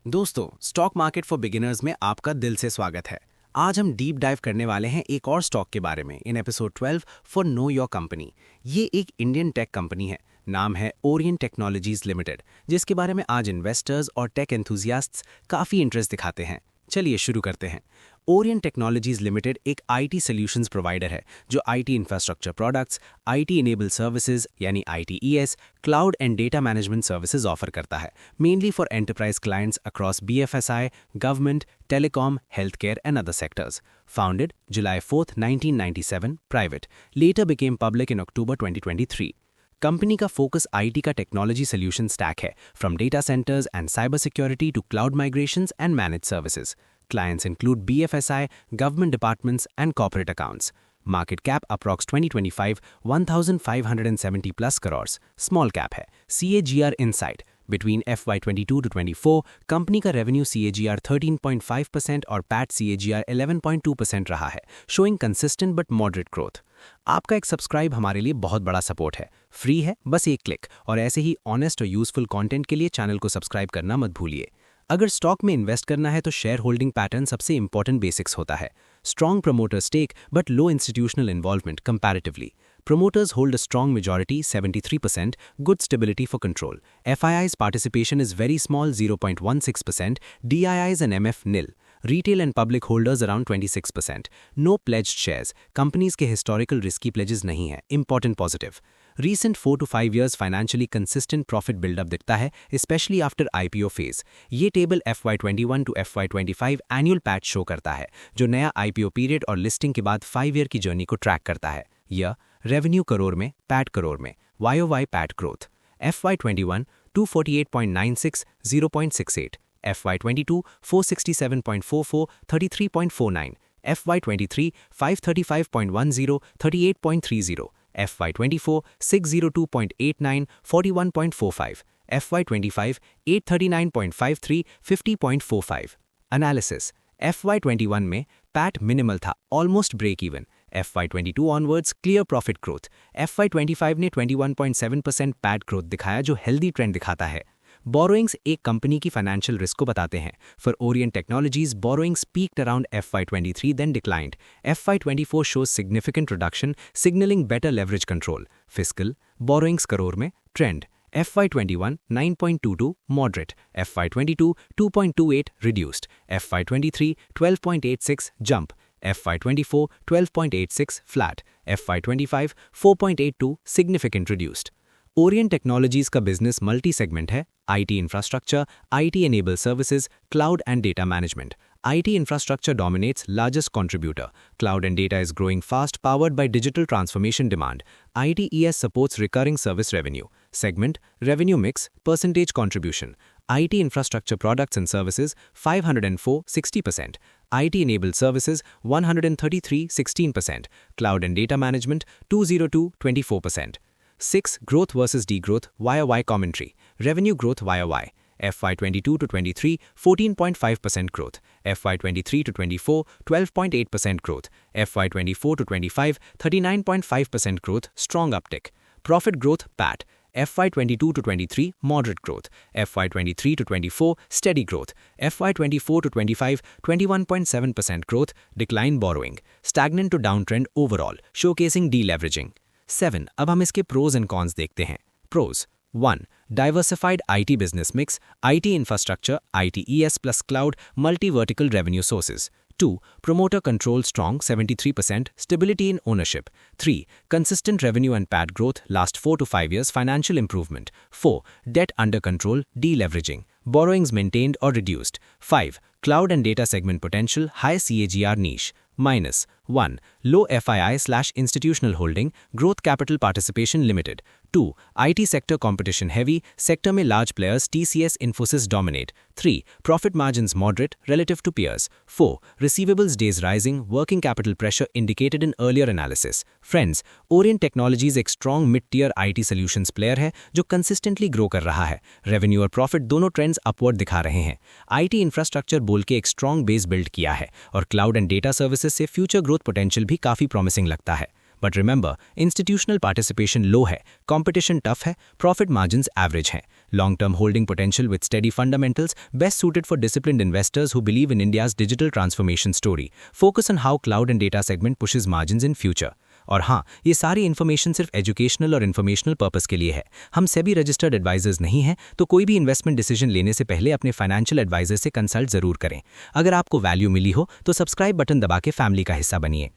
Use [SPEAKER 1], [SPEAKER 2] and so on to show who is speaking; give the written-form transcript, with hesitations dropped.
[SPEAKER 1] दोस्तों, stock market for beginners में आपका दिल से स्वागत है। आज हम डीप डाइव करने वाले हैं एक और स्टॉक के बारे में in episode 12 for know your company. ये एक इंडियन टेक कंपनी है। नाम है ओरिएंट टेक्नोलॉजीज लिमिटेड, जिसके बारे में आज इन्वेस्टर्स और टेक एंथुजियास्ट्स काफ़ी इंटरेस्ट दिखाते हैं। चलिए शुरू करते हैं। ओरिएंट टेक्नोलॉजीज लिमिटेड एक आईटी सॉल्यूशंस प्रोवाइडर है जो IT infrastructure products, IT enable services यानी ITES, cloud and data management services offer करता है, mainly for enterprise clients across BFSI, government, telecom, healthcare, and other sectors. Founded July 4, 1997, private, later became public in October 2023. Company का focus IT का technology solution stack है, from data centers and cyber security to cloud migrations and manage services. Clients include BFSI, government departments, and corporate accounts. Market cap approx 2025 1,570 plus crores. Small cap है. CAGR insight. Between FY22 to 24, company का revenue CAGR 13.5% और PAT CAGR 11.2% रहा है, showing consistent but moderate growth. आपका एक subscribe हमारे लिए बहुत बड़ा सपोर्ट है। फ्री है, बस एक क्लिक, और ऐसे ही ऑनेस्ट और यूजफुल कंटेंट के लिए चैनल को सब्सक्राइब करना मत भूलिए। अगर स्टॉक में इन्वेस्ट करना है तो शेयर होल्डिंग पैटर्न सबसे इंपॉर्टेंट बेसिक्स होता है। Strong promoter stake but low institutional involvement comparatively. Promoters hold a strong majority, 73%, good stability for control. FII's participation is very small, 0.16%, DIIs and MF nil. Retail and public holders around 26%. No pledged shares. Companies के historical risky pledges नहीं है. Important positive. Recent 4 to 5 years financially consistent profit build-up दिखता है, especially after IPO phase. ये table FY21 to FY25 annual PAT show करता है, जो नया IPO पीरियड और लिस्टिंग के बाद 5 ईयर की जर्नी को ट्रैक करता है। यह रेवेन्यू करोड़ में, पैट करोड़ में, YOY PAT growth. FY21 248.96, 0.68, FY22 467.44, 33.49, FY23 535.10, 38.30, FY24 602.89, 41.45, FY25 839.53, 50.45. Analysis: FY21 में पैट मिनिमल था, almost break even. FY22 onwards clear profit growth. FY25 ने 21.7% पैट ग्रोथ दिखाया, जो हेल्दी ट्रेंड दिखाता है. बोरोइंग्स एक कंपनी की फाइनेंशियल रिस्क को बताते हैं. For Orient Technologies, borrowings peaked around FY23 then declined. FY24 shows significant reduction, signalling better leverage control. Fiscal borrowings crore में, trend FY21 9.22 moderate, FY22 2.28 reduced, FY23 12.86 jump, FY24 12.86 flat, FY25 4.82 significant reduced. Orient technologies का business multi segment है. IT infrastructure, IT enable services, cloud and data management. IT infrastructure dominates largest contributor. Cloud and data is growing fast, powered by digital transformation demand. ITES supports recurring service revenue. Segment, revenue mix, percentage contribution. IT infrastructure products and services 504, 60%. IT enabled services 133, 16%. Cloud and data management 202, 24%. 6. Growth versus degrowth, YOY commentary. Revenue growth YOY. FY22 to 23, 14.5% growth. FY23 to 24, 12.8% growth. FY24 to 25, 39.5% growth, strong uptick. Profit growth, PAT. FY22 to 23, moderate growth. FY23 to 24, steady growth. FY24 to 25, 21.7% growth, decline borrowing. Stagnant to downtrend overall, showcasing deleveraging. 7. अब हम इसके pros and cons देखते हैं. Pros. 1. Diversified IT business mix, IT infrastructure, ITES plus cloud, multi-vertical revenue sources. 2. Promoter control strong, 73%, stability in ownership. 3. Consistent revenue and PAT growth, last 4 to 5 years, financial improvement. 4. Debt under control, deleveraging. Borrowings maintained or reduced. 5. Cloud and data segment potential, high CAGR niche. Minus. 1. Low FII/institutional holding, growth capital participation limited. 2. IT sector competition heavy, sector में large players TCS Infosys dominate. 3. Profit margins moderate relative to peers. 4. Receivables days rising, working capital pressure indicated in earlier analysis. Friends, Orient Technologies एक strong mid-tier IT solutions player है जो consistently grow कर रहा है. Revenue और profit दोनों trends upward दिखा रहे हैं. IT infrastructure बोल के एक strong base build किया है और cloud and data services से future growth potential भी काफी promising लगता है. बट रिमेंबर, इंस्टीट्यूशनल पार्टिसिपेशन लो है, कंपटीशन टफ है, प्रॉफिट मार्जिन्स एवरेज हैं. long-term holding potential with steady fundamentals, best suited for disciplined investors who believe in India's digital transformation story. Focus on how cloud and data segment pushes margins in future. और हाँ, ये सारी information सिर्फ educational और informational purpose के लिए है। हम सेबी रजिस्टर्ड एडवाइजर्स नहीं हैं, तो कोई भी इन्वेस्टमेंट डिसीजन लेने से पहले अपने फाइनेंशियल एडवाइजर से कंसल्ट जरूर करें। अगर आपको वैल्यू मिली हो तो सब्सक्राइब बटन दबा के फैमिली का हिस्सा बनिए।